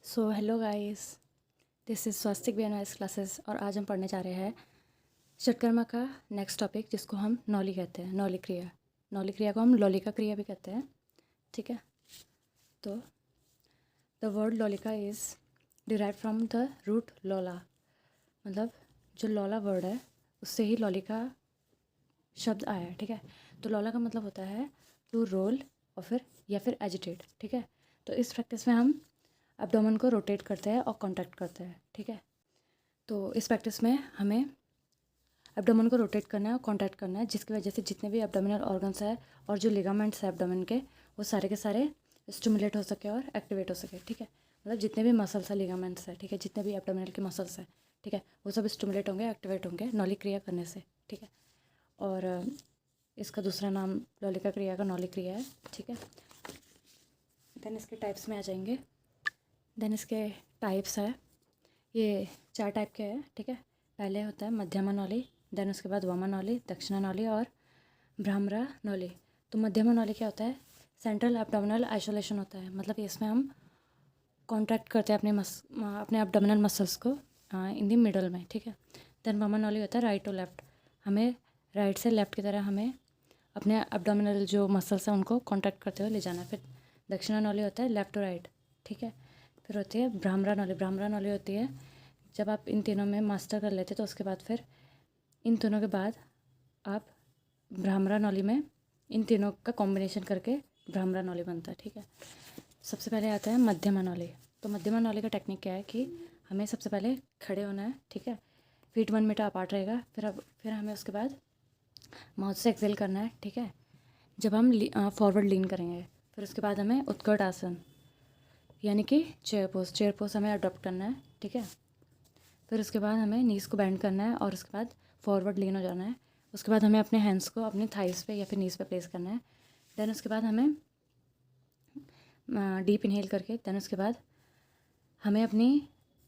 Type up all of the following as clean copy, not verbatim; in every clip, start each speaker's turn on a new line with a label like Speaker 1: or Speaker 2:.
Speaker 1: So hello guys, this is Swastik बियनाइस classes और आज हम पढ़ने जा रहे हैं षटकर्मा का नेक्स्ट टॉपिक जिसको हम नौली कहते हैं। नौली क्रिया, नौली क्रिया को हम लौलिका क्रिया भी कहते हैं। ठीक है, तो the word laulika is derive from the root laula, मतलब जो लौला वर्ड है उससे ही लौलिका शब्द आया है। ठीक है, तो लौला का मतलब होता है टू रोल और फिर एजिटेट। ठीक है, तो इस प्रैक्टिस में हम एब्डोमेन को रोटेट करते हैं और कॉन्ट्रैक्ट करते हैं। ठीक है, तो इस प्रैक्टिस में हमें एब्डोमेन को रोटेट करना है और कॉन्ट्रैक्ट करना है, जिसकी वजह से जितने भी एब्डोमिनल ऑर्गन्स है और जो लिगामेंट्स है एब्डोमेन के, वो सारे के सारे स्टिमुलेट हो सके और एक्टिवेट हो सके। ठीक है, मतलब जितने भी मसल्स है, लिगामेंट्स है, ठीक है, जितने भी एब्डोमिनल के मसल्स है, ठीक है, वो सब स्टिमुलेट होंगे, एक्टिवेट होंगे नौली क्रिया करने से। ठीक है, और इसका दूसरा नाम लौलिका क्रिया का नौली क्रिया है। ठीक है, देन इसके टाइप्स में आ जाएंगे। देन इसके टाइप्स है, ये 4 टाइप के हैं। ठीक है, पहले होता है मध्यमा नौली, देन उसके बाद वामा नौली, दक्षिणा नौली और भ्रामरा नौली। तो मध्यमा नौली क्या होता है? सेंट्रल एब्डोमिनल आइसोलेशन होता है, मतलब इसमें हम कॉन्ट्रैक्ट करते हैं अपने एब्डोमिनल मसल्स को इन दी मिडल में। ठीक है, देन वामा नौली होता है राइट टू लेफ्ट, हमें राइट से लेफ्ट की तरह हमें अपने एब्डोमिनल जो मसल्स हैं उनको कॉन्ट्रैक्ट करते हुए ले जाना है। फिर दक्षिणा नौली होता है लेफ्ट टू राइट। ठीक है, फिर होती है भ्रामरा नौली। भ्रामरा नौली होती है जब आप इन तीनों में मास्टर कर लेते तो उसके बाद फिर इन तीनों के बाद आप भ्रामरा नौली में इन तीनों का कॉम्बिनेशन करके भ्रामरा नौली बनता है। ठीक है, सबसे पहले आता है मध्यमा नौली। तो मध्यमा नौली का टेक्निक क्या है कि हमें सबसे पहले खड़े होना है। ठीक है, फीट 1 मीटर अपार्ट रहेगा। फिर हमें उसके बाद माउथ से एक्सेल करना है। ठीक है, जब हम फॉरवर्ड लीन करेंगे, फिर उसके बाद हमें उत्कट आसन यानी कि चेयर पोज हमें अडॉप्ट करना है। ठीक है, फिर उसके बाद हमें नीज़ को बेंड करना है और उसके बाद फॉरवर्ड लीन हो जाना है। उसके बाद हमें अपने हैंड्स को अपनी थाइस पे या फिर नीज़ पे प्लेस करना है। देन उसके बाद हमें डीप इनहेल करके, देन उसके बाद हमें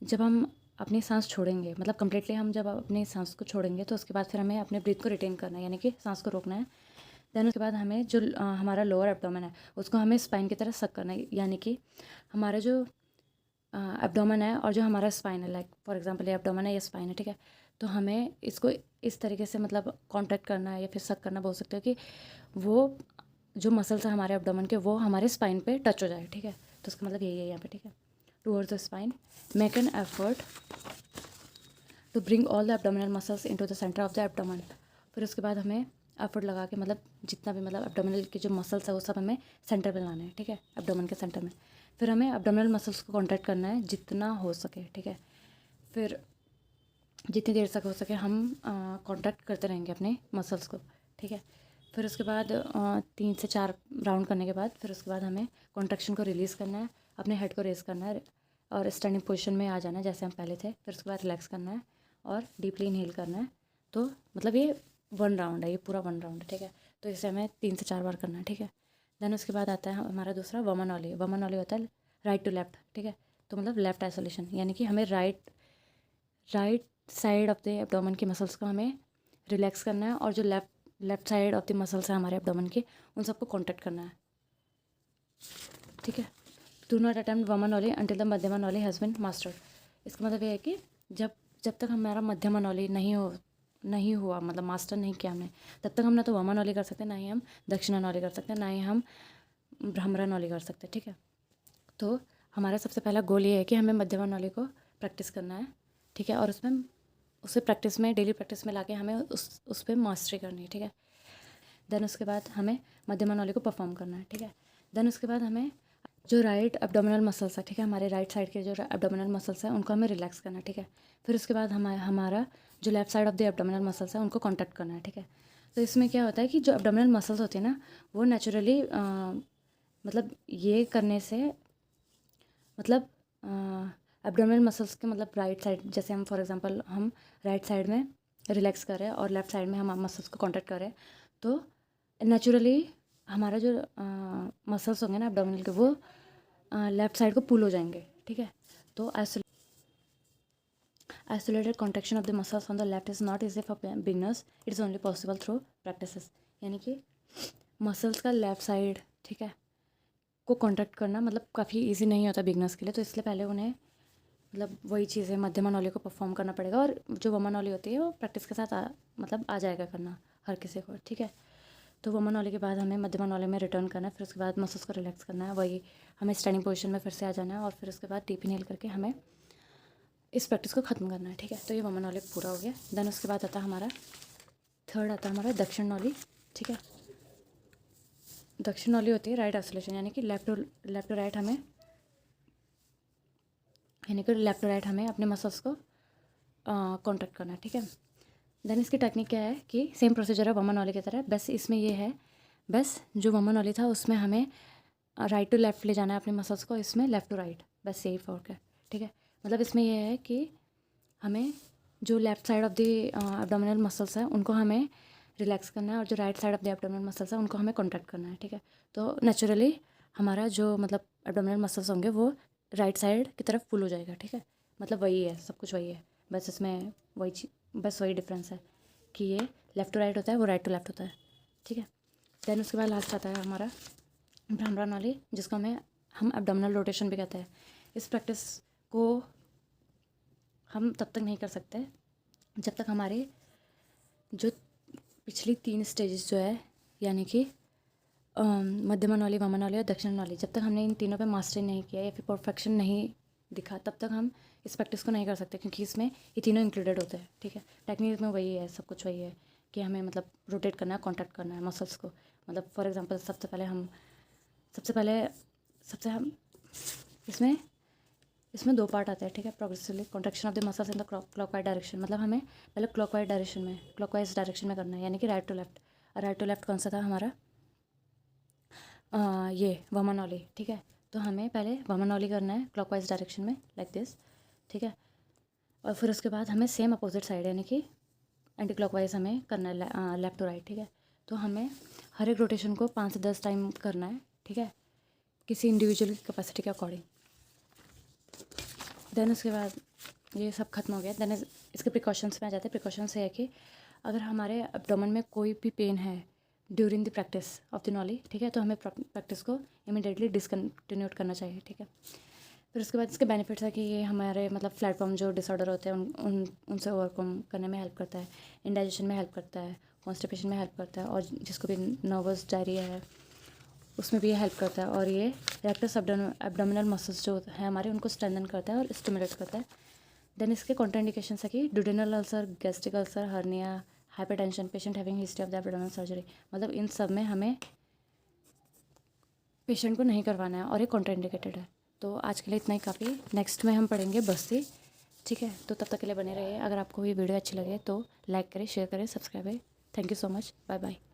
Speaker 1: जब हम अपनी सांस छोड़ेंगे, मतलब कम्प्लीटली हम जब अपनी सांस को छोड़ेंगे तो उसके बाद फिर हमें अपने ब्रीथ को रिटेन करना है, यानी कि सांस को रोकना है। देन उसके बाद हमें जो हमारा लोअर एब्डोमेन है उसको हमें स्पाइन की तरह सक करना है, यानी कि हमारा जो एब्डोमेन है और जो हमारा स्पाइन है, लाइक फॉर एग्जांपल ये एब्डोमेन है, ये स्पाइन है। ठीक है, तो हमें इसको इस तरीके से मतलब कॉन्ट्रैक्ट करना है या फिर सक करना बोल सकते हो कि वो जो मसल्स है हमारे एब्डोमेन के वो हमारे स्पाइन पे टच हो जाए। ठीक है, तो उसका मतलब यही है यहाँ पे। ठीक है, towards the spine, make an effort to bring all the abdominal muscles into the centre of the abdomen. फिर उसके बाद हमें एफर्ट लगा के, मतलब जितना भी मतलब एब्डोमिनल के जो मसल्स है वो सब हमें सेंटर पे लाना है। ठीक है, एब्डोमेन के सेंटर में। फिर हमें एब्डोमिनल मसल्स को कॉन्ट्रैक्ट करना है जितना हो सके। ठीक है, फिर जितनी देर तक हो सके हम कॉन्ट्रैक्ट करते रहेंगे अपने मसल्स को। ठीक है, फिर उसके बाद 3 से 4 राउंड करने के बाद फिर उसके बाद हमें कॉन्ट्रैक्शन को रिलीज़ करना है, अपने हेड को रेस करना है और स्टैंडिंग पोजीशन में आ जाना है जैसे हम पहले थे। फिर उसके बाद रिलैक्स करना है और डीपली इनहेल करना है। तो मतलब ये 1 राउंड है, ये पूरा 1 राउंड है। ठीक है, तो इसे हमें 3 से 4 बार करना है। ठीक है, देन उसके बाद आता है हमारा दूसरा वमन ऑली। वमन ऑली होता है राइट टू लेफ्ट। ठीक है, तो मतलब लेफ्ट आइसोलेशन, यानी कि हमें right side of the abdomen की मसल्स को हमें रिलैक्स करना है और जो left side of the muscles है हमारे एब्डोमेन के, उन सबको कॉन्ट्रैक्ट करना है। ठीक है, डू नॉट अटेम्प्ट वमन ऑली अंटिल द मध्यमा नौली हैज़ बिन मास्टर्ड। इसका मतलब ये है कि जब जब तक हमारा मध्यमा नौली नहीं हुआ, मतलब मास्टर नहीं किया हमने, तब तक हम ना तो वमन नौली कर सकते, ना ही हम दक्षिणा नौली कर सकते, ना ही हम भ्रमरा नौली कर सकते। ठीक है, तो हमारा सबसे पहला गोल ये है कि हमें मध्यमा नौली को प्रैक्टिस करना है। ठीक है, और उसे प्रैक्टिस में, डेली प्रैक्टिस में लाके हमें उस पर मास्टरी करनी है। ठीक है, देन उसके बाद हमें मध्यमा नौली को परफॉर्म करना है। ठीक है, देन उसके बाद हमें जो राइट एब्डोमिनल मसल्स है, ठीक है, हमारे राइट साइड के जो एब्डोमिनल मसल्स हैं उनको हमें रिलैक्स करना है। ठीक है, फिर उसके बाद हमारा जो left side of the abdominal muscles है उनको कॉन्ट्रैक्ट करना है। ठीक है, तो इसमें क्या होता है कि जो एब्डोमिनल मसल्स होती है ना, वो नेचुरली मतलब ये करने से, मतलब एब्डोमिनल मसल्स के, मतलब राइट साइड, जैसे हम फॉर एग्जांपल हम राइट साइड में रिलैक्स कर रहे हैं और लेफ्ट साइड में हम मसल्स को कॉन्ट्रैक्ट कर रहे हैं, तो नेचुरली हमारा जो मसल्स होंगे ना एब्डोमिनल के, वो लेफ्ट साइड को पुल हो जाएंगे। ठीक है, तो isolated contraction of the muscles on the left is not easy for beginners, it is only possible through practices. यानी कि मसल्स का लेफ्ट साइड, ठीक है, को कॉन्ट्रैक्ट करना मतलब काफ़ी ईजी नहीं होता बिगनर्स के लिए, तो इसलिए पहले उन्हें मतलब वही चीज़ें मध्यमा नॉली को परफॉर्म करना पड़ेगा, और जो वमा नॉली होती है वो प्रैक्टिस के साथ मतलब आ जाएगा करना हर किसी को, ठीक है। तो वमा नॉली के बाद हमें मध्यमा नॉली में रिटर्न करना है, फिर उसके बाद मसल्स को रिलैक्स करना है, वही हमें स्टैंडिंग पोजीशन में फिर से आ जाना है, और फिर उसके बाद डीप इनहेल करके हमें इस प्रैक्टिस को ख़त्म करना है, ठीक है। तो ये वमा नॉली पूरा हो गया। देन उसके बाद आता है हमारा थर्ड आता है हमारा दक्षिण नॉली, ठीक है। दक्षिण नॉली होती है राइट ऑसिलेशन, यानी कि लेफ्ट टू राइट हमें अपने मसल्स को कॉन्ट्रैक्ट करना है, ठीक है। देन इसकी टेक्निक क्या है कि सेम प्रोसीजर है वमा नॉली की तरह, बस इसमें ये है, बस जो वमा नॉली था उसमें हमें राइट टू लेफ़्ट ले जाना है अपने मसल्स को, इसमें लेफ़्ट टू राइट, बस यही फ़र्क है, ठीक है। मतलब इसमें यह है कि हमें जो left side of the abdominal muscles हैं उनको हमें रिलैक्स करना है, और जो right side of the abdominal muscles हैं उनको हमें कॉन्ट्रैक्ट करना है, ठीक है। तो नेचुरली हमारा जो मतलब एब्डोमिनल मसल्स होंगे वो राइट साइड की तरफ पुल हो जाएगा, ठीक है। मतलब वही है, सब कुछ वही है, बस इसमें बस वही डिफरेंस है कि ये लेफ़्ट टू राइट होता है, वो राइट टू लेफ़्ट होता है, ठीक है। देन उसके बाद लास्ट आता है हमारा भ्रामरा नॉली, जिसको हम एब्डोमिनल रोटेशन भी कहते हैं। इस प्रैक्टिस को हम तब तक नहीं कर सकते जब तक हमारे जो पिछली 3 स्टेजेस जो है, यानी कि मध्यमा नॉली, वामा नॉली और दक्षिण नॉली, जब तक हमने इन तीनों पे मास्टरी नहीं किया या फिर परफेक्शन नहीं दिखा, तब तक हम इस प्रैक्टिस को नहीं कर सकते, क्योंकि इसमें ये तीनों इंक्लूडेड होते हैं, ठीक है। टेक्निक में वही है, सब कुछ वही है कि हमें मतलब रोटेट करना है, कॉन्ट्रैक्ट करना है मसल्स को। मतलब फॉर एग्जांपल सबसे पहले हम इसमें 2 पार्ट आते हैं, ठीक है। Progressively contraction of the muscles in the clockwise direction, मतलब हमें पहले क्लॉकवाइज डायरेक्शन में करना है, यानी कि राइट टू लेफ्ट। और राइट टू लेफ्ट कौन सा था हमारा, ये वमा नॉली, ठीक है। तो हमें पहले वमा नॉली करना है क्लॉकवाइज डायरेक्शन में, लाइक दिस, ठीक है। और फिर उसके बाद हमें सेम अपोजिट साइड, यानी कि एंटी क्लॉकवाइज हमें करना है, लेफ्ट टू राइट, ठीक है। तो हमें हर एक रोटेशन को 5 से 10 टाइम करना है, ठीक है, किसी इंडिविजुअल कैपेसिटी के अकॉर्डिंग। देन उसके बाद ये सब खत्म हो गया। देन इसके प्रिकॉशंस में आ जाते हैं। प्रिकॉशंस है कि अगर हमारे एब्डोमेन में कोई भी पेन है during the practice of the nauli, ठीक है, तो हमें प्रैक्टिस को इमीडिएटली डिसकंटिन्यूट करना चाहिए, ठीक है। फिर उसके बाद इसके बेनिफिट्स है कि ये हमारे मतलब प्लेटफॉर्म जो डिसऑर्डर होते हैं उनसे ओवरकम करने में हेल्प करता है, इंडाइजेशन में हेल्प करता है, कॉन्स्टिपेशन में हेल्प करता है, और जिसको भी नर्वस डायरिया है उसमें भी ये हेल्प करता है। और ये रेक्टस एब्डोमिनल मसल्स जो है हमारे उनको स्ट्रेंथन करता है और स्टिमुलेट करता है। देन इसके कॉन्ट्राइंडिकेशंस है कि duodenal ulcer, gastric ulcer, hernia, hypertension, patient having history of the abdominal surgery, मतलब इन सब में हमें पेशेंट को नहीं करवाना है और ये कॉन्ट्राइंडिकेटेड है। तो आज के लिए इतना ही काफ़ी। नेक्स्ट में हम पढ़ेंगे बस्ती, ठीक है। तो तब तक के लिए बने रहिए। अगर आपको ये वीडियो अच्छी लगे तो लाइक करें, शेयर करें, सब्सक्राइब करें। Thank you so much, bye bye.